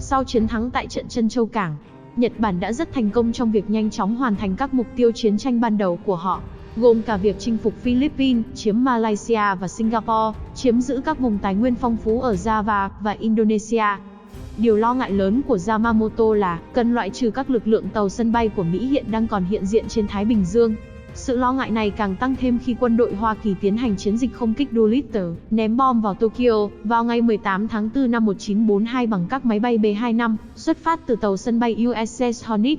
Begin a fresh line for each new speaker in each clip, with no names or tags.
Sau chiến thắng tại trận Trân Châu Cảng, Nhật Bản đã rất thành công trong việc nhanh chóng hoàn thành các mục tiêu chiến tranh ban đầu của họ, gồm cả việc chinh phục Philippines, chiếm Malaysia và Singapore, chiếm giữ các vùng tài nguyên phong phú ở Java và Indonesia. Điều lo ngại lớn của Yamamoto là cần loại trừ các lực lượng tàu sân bay của Mỹ hiện đang còn hiện diện trên Thái Bình Dương. Sự lo ngại này càng tăng thêm khi quân đội Hoa Kỳ tiến hành chiến dịch không kích Doolittle, ném bom vào Tokyo vào ngày 18 tháng 4 năm 1942 bằng các máy bay B-25, xuất phát từ tàu sân bay USS Hornet.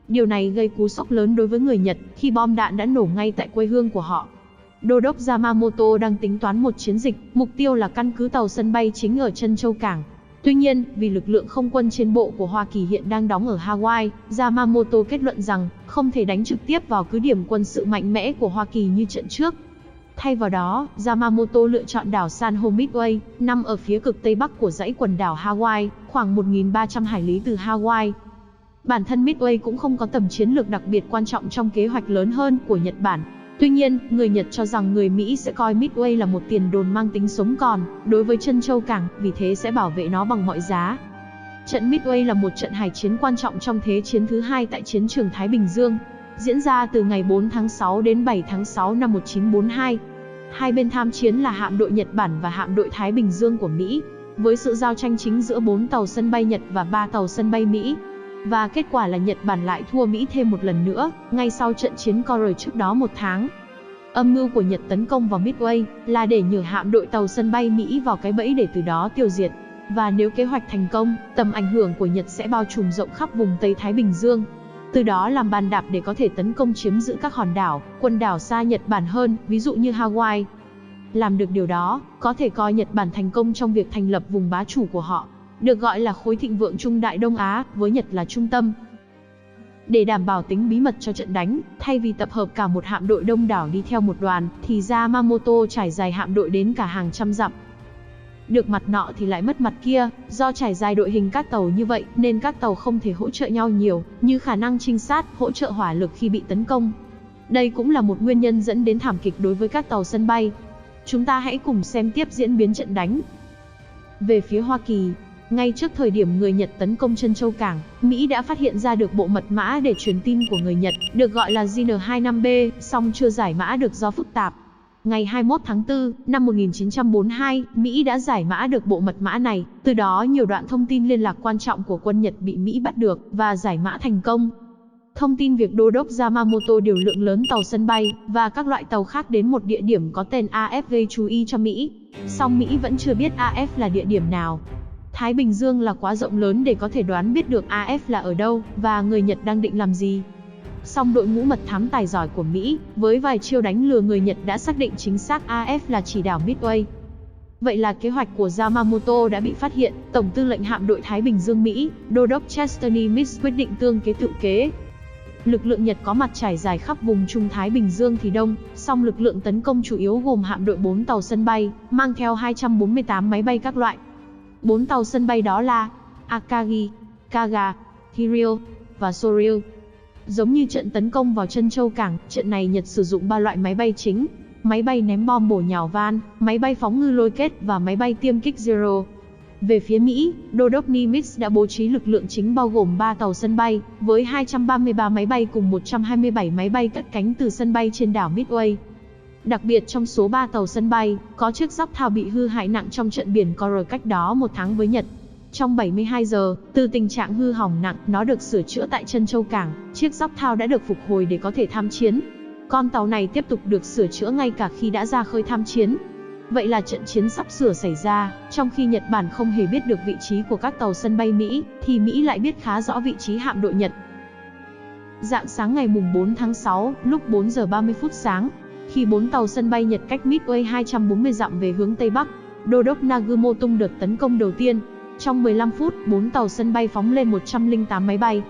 Điều này gây cú sốc lớn đối với người Nhật khi bom đạn đã nổ ngay tại quê hương của họ. Đô đốc Yamamoto đang tính toán một chiến dịch, mục tiêu là căn cứ tàu sân bay chính ở Trân Châu Cảng. Tuy nhiên, vì lực lượng không quân trên bộ của Hoa Kỳ hiện đang đóng ở Hawaii, Yamamoto kết luận rằng không thể đánh trực tiếp vào cứ điểm quân sự mạnh mẽ của Hoa Kỳ như trận trước. Thay vào đó, Yamamoto lựa chọn đảo San Juan Midway, nằm ở phía cực tây bắc của dãy quần đảo Hawaii, khoảng 1.300 hải lý từ Hawaii. Bản thân Midway cũng không có tầm chiến lược đặc biệt quan trọng trong kế hoạch lớn hơn của Nhật Bản. Tuy nhiên, người Nhật cho rằng người Mỹ sẽ coi Midway là một tiền đồn mang tính sống còn đối với Trân Châu Cảng, vì thế sẽ bảo vệ nó bằng mọi giá. Trận Midway là một trận hải chiến quan trọng trong Thế chiến thứ hai tại chiến trường Thái Bình Dương, diễn ra từ ngày 4 tháng 6 đến 7 tháng 6 năm 1942. Hai bên tham chiến là hạm đội Nhật Bản và hạm đội Thái Bình Dương của Mỹ, với sự giao tranh chính giữa 4 tàu sân bay Nhật và 3 tàu sân bay Mỹ. Và kết quả là Nhật Bản lại thua Mỹ thêm một lần nữa, ngay sau trận chiến Coral trước đó một tháng. Âm mưu của Nhật tấn công vào Midway là để nhử hạm đội tàu sân bay Mỹ vào cái bẫy để từ đó tiêu diệt. Và nếu kế hoạch thành công, tầm ảnh hưởng của Nhật sẽ bao trùm rộng khắp vùng Tây Thái Bình Dương. Từ đó làm bàn đạp để có thể tấn công chiếm giữ các hòn đảo, quần đảo xa Nhật Bản hơn, ví dụ như Hawaii. Làm được điều đó, có thể coi Nhật Bản thành công trong việc thành lập vùng bá chủ của họ, được gọi là khối thịnh vượng Trung Đại Đông Á, với Nhật là trung tâm. Để đảm bảo tính bí mật cho trận đánh, thay vì tập hợp cả một hạm đội đông đảo đi theo một đoàn, thì Yamamoto trải dài hạm đội đến cả hàng trăm dặm. Được mặt nọ thì lại mất mặt kia, do trải dài đội hình các tàu như vậy, nên các tàu không thể hỗ trợ nhau nhiều, như khả năng trinh sát, hỗ trợ hỏa lực khi bị tấn công. Đây cũng là một nguyên nhân dẫn đến thảm kịch đối với các tàu sân bay. Chúng ta hãy cùng xem tiếp diễn biến trận đánh. Về phía Hoa Kỳ, ngay trước thời điểm người Nhật tấn công Trân Châu Cảng, Mỹ đã phát hiện ra được bộ mật mã để truyền tin của người Nhật, được gọi là JN-25B, song chưa giải mã được do phức tạp. Ngày 21 tháng 4 năm 1942, Mỹ đã giải mã được bộ mật mã này, từ đó nhiều đoạn thông tin liên lạc quan trọng của quân Nhật bị Mỹ bắt được và giải mã thành công. Thông tin việc đô đốc Yamamoto điều lượng lớn tàu sân bay và các loại tàu khác đến một địa điểm có tên AF gây chú ý cho Mỹ. Song Mỹ vẫn chưa biết AF là địa điểm nào. Thái Bình Dương là quá rộng lớn để có thể đoán biết được AF là ở đâu và người Nhật đang định làm gì. Song đội ngũ mật thám tài giỏi của Mỹ, với vài chiêu đánh lừa người Nhật đã xác định chính xác AF là chỉ đảo Midway. Vậy là kế hoạch của Yamamoto đã bị phát hiện. Tổng tư lệnh hạm đội Thái Bình Dương Mỹ, đô đốc Chester Nimitz quyết định tương kế tự kế. Lực lượng Nhật có mặt trải dài khắp vùng Trung Thái Bình Dương thì đông, song lực lượng tấn công chủ yếu gồm hạm đội 4 tàu sân bay, mang theo 248 máy bay các loại. 4 tàu sân bay đó là Akagi, Kaga, Hiryu và Soryu. Giống như trận tấn công vào Trân Châu Cảng, trận này Nhật sử dụng 3 loại máy bay chính: máy bay ném bom bổ nhào van, máy bay phóng ngư lôi kết và máy bay tiêm kích Zero. Về phía Mỹ, đô đốc Nimitz đã bố trí lực lượng chính bao gồm 3 tàu sân bay, với 233 máy bay cùng 127 máy bay cất cánh từ sân bay trên đảo Midway. Đặc biệt trong số 3 tàu sân bay, có chiếc gióc thao bị hư hại nặng trong trận biển Coral cách đó một tháng với Nhật. Trong 72 giờ, từ tình trạng hư hỏng nặng, nó được sửa chữa tại Trân Châu Cảng, chiếc gióc thao đã được phục hồi để có thể tham chiến. Con tàu này tiếp tục được sửa chữa ngay cả khi đã ra khơi tham chiến. Vậy là trận chiến sắp sửa xảy ra, trong khi Nhật Bản không hề biết được vị trí của các tàu sân bay Mỹ, thì Mỹ lại biết khá rõ vị trí hạm đội Nhật. Rạng sáng ngày mùng 4 tháng 6, lúc 4 giờ 30 phút sáng, khi 4 tàu sân bay Nhật cách Midway 240 dặm về hướng Tây Bắc, đô đốc Nagumo tung đợt tấn công đầu tiên. Trong 15 phút, 4 tàu sân bay phóng lên 108 máy bay.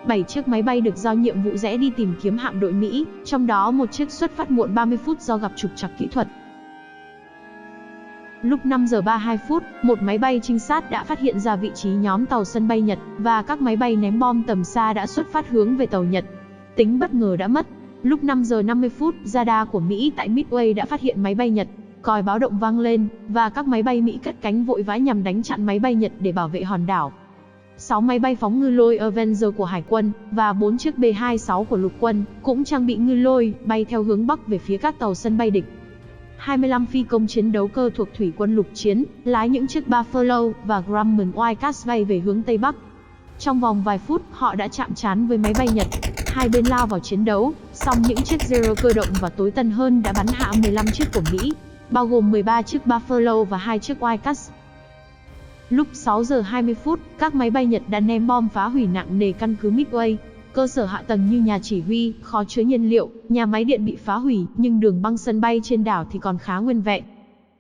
7 chiếc máy bay được giao nhiệm vụ rẽ đi tìm kiếm hạm đội Mỹ, trong đó một chiếc xuất phát muộn 30 phút do gặp trục trặc kỹ thuật. Lúc 5 giờ 32 phút, một máy bay trinh sát đã phát hiện ra vị trí nhóm tàu sân bay Nhật, và các máy bay ném bom tầm xa đã xuất phát hướng về tàu Nhật. Tính bất ngờ đã mất. Lúc 5 giờ 50 phút, radar của Mỹ tại Midway đã phát hiện máy bay Nhật. Còi báo động vang lên, và các máy bay Mỹ cất cánh vội vã nhằm đánh chặn máy bay Nhật để bảo vệ hòn đảo. 6 máy bay phóng ngư lôi Avenger của Hải quân và 4 chiếc B-26 của lục quân cũng trang bị ngư lôi, bay theo hướng bắc về phía các tàu sân bay địch. 25 phi công chiến đấu cơ thuộc thủy quân lục chiến, lái những chiếc Buffalo và Grumman Wildcat bay về hướng tây bắc. Trong vòng vài phút, họ đã chạm trán với máy bay Nhật. Hai bên lao vào chiến đấu, song những chiếc Zero cơ động và tối tân hơn đã bắn hạ 15 chiếc của Mỹ, bao gồm 13 chiếc Buffalo và 2 chiếc Wildcat. Lúc 6 giờ 20 phút, các máy bay Nhật đã ném bom phá hủy nặng nề căn cứ Midway. Cơ sở hạ tầng như nhà chỉ huy, kho chứa nhiên liệu, nhà máy điện bị phá hủy, nhưng đường băng sân bay trên đảo thì còn khá nguyên vẹn.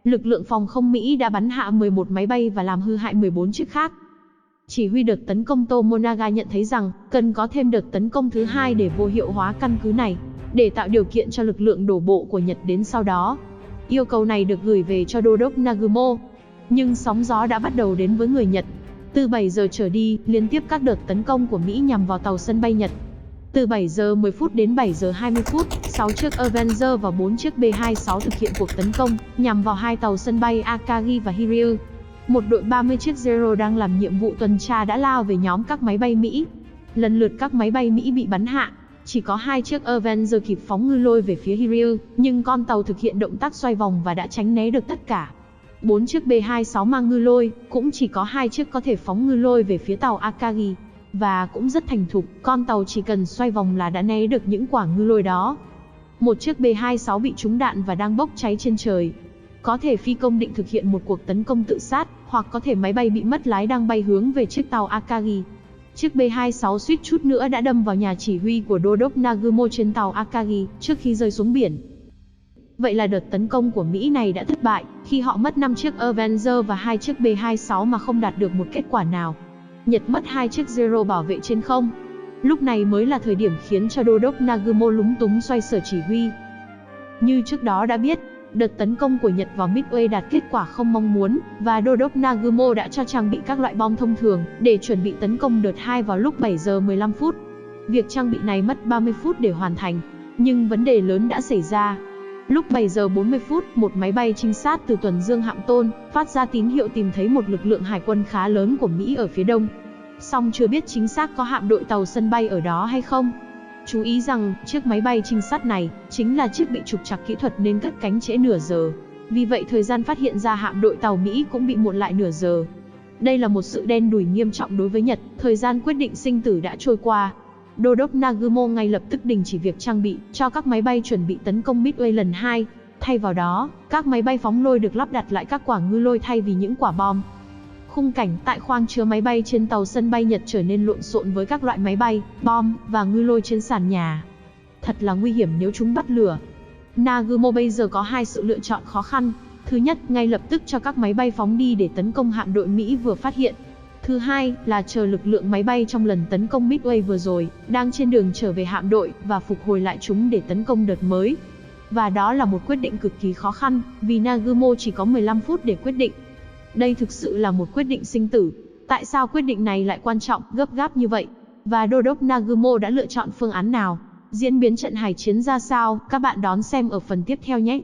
Lực lượng phòng không Mỹ đã bắn hạ 11 máy bay và làm hư hại 14 chiếc khác. Chỉ huy đợt tấn công Tomonaga nhận thấy rằng cần có thêm đợt tấn công thứ hai để vô hiệu hóa căn cứ này, để tạo điều kiện cho lực lượng đổ bộ của Nhật đến sau đó. Yêu cầu này được gửi về cho Đô đốc Nagumo. Nhưng sóng gió đã bắt đầu đến với người Nhật. Từ 7 giờ trở đi, liên tiếp các đợt tấn công của Mỹ nhằm vào tàu sân bay Nhật. Từ 7 giờ 10 phút đến 7 giờ 20 phút, 6 chiếc Avenger và 4 chiếc B-26 thực hiện cuộc tấn công nhằm vào 2 tàu sân bay Akagi và Hiryu. Một đội 30 chiếc Zero đang làm nhiệm vụ tuần tra đã lao về nhóm các máy bay Mỹ. Lần lượt các máy bay Mỹ bị bắn hạ. Chỉ có 2 chiếc Avenger kịp phóng ngư lôi về phía Hiryu, nhưng con tàu thực hiện động tác xoay vòng và đã tránh né được tất cả. 4 chiếc B-26 mang ngư lôi, cũng chỉ có 2 chiếc có thể phóng ngư lôi về phía tàu Akagi. Và cũng rất thành thục, con tàu chỉ cần xoay vòng là đã né được những quả ngư lôi đó. Một chiếc B-26 bị trúng đạn và đang bốc cháy trên trời. Có thể phi công định thực hiện một cuộc tấn công tự sát, hoặc có thể máy bay bị mất lái đang bay hướng về chiếc tàu Akagi. Chiếc B-26 suýt chút nữa đã đâm vào nhà chỉ huy của Đô đốc Nagumo trên tàu Akagi trước khi rơi xuống biển. Vậy là đợt tấn công của Mỹ này đã thất bại, khi họ mất 5 chiếc Avenger và 2 chiếc B-26 mà không đạt được một kết quả nào. Nhật mất 2 chiếc Zero bảo vệ trên không. Lúc này mới là thời điểm khiến cho Đô đốc Nagumo lúng túng xoay sở chỉ huy. Như trước đó đã biết, đợt tấn công của Nhật vào Midway đạt kết quả không mong muốn, và Đô đốc Nagumo đã cho trang bị các loại bom thông thường để chuẩn bị tấn công đợt 2 vào lúc 7 giờ 15 phút. Việc trang bị này mất 30 phút để hoàn thành, nhưng vấn đề lớn đã xảy ra. Lúc 7 giờ 40 phút, một máy bay trinh sát từ tuần dương Hạm Tôn phát ra tín hiệu tìm thấy một lực lượng hải quân khá lớn của Mỹ ở phía đông. Song chưa biết chính xác có hạm đội tàu sân bay ở đó hay không. Chú ý rằng, chiếc máy bay trinh sát này chính là chiếc bị trục trặc kỹ thuật nên cất cánh trễ nửa giờ. Vì vậy thời gian phát hiện ra hạm đội tàu Mỹ cũng bị muộn lại nửa giờ. Đây là một sự đen đủi nghiêm trọng đối với Nhật, thời gian quyết định sinh tử đã trôi qua. Đô đốc Nagumo ngay lập tức đình chỉ việc trang bị cho các máy bay chuẩn bị tấn công Midway lần 2. Thay vào đó, các máy bay phóng lôi được lắp đặt lại các quả ngư lôi thay vì những quả bom. Khung cảnh tại khoang chứa máy bay trên tàu sân bay Nhật trở nên lộn xộn với các loại máy bay, bom và ngư lôi trên sàn nhà. Thật là nguy hiểm nếu chúng bắt lửa. Nagumo bây giờ có 2 sự lựa chọn khó khăn. Thứ nhất, ngay lập tức cho các máy bay phóng đi để tấn công hạm đội Mỹ vừa phát hiện. Thứ hai là chờ lực lượng máy bay trong lần tấn công Midway vừa rồi, đang trên đường trở về hạm đội và phục hồi lại chúng để tấn công đợt mới. Và đó là một quyết định cực kỳ khó khăn, vì Nagumo chỉ có 15 phút để quyết định. Đây thực sự là một quyết định sinh tử. Tại sao quyết định này lại quan trọng, gấp gáp như vậy? Và Đô đốc Nagumo đã lựa chọn phương án nào? Diễn biến trận hải chiến ra sao? Các bạn đón xem ở phần tiếp theo nhé!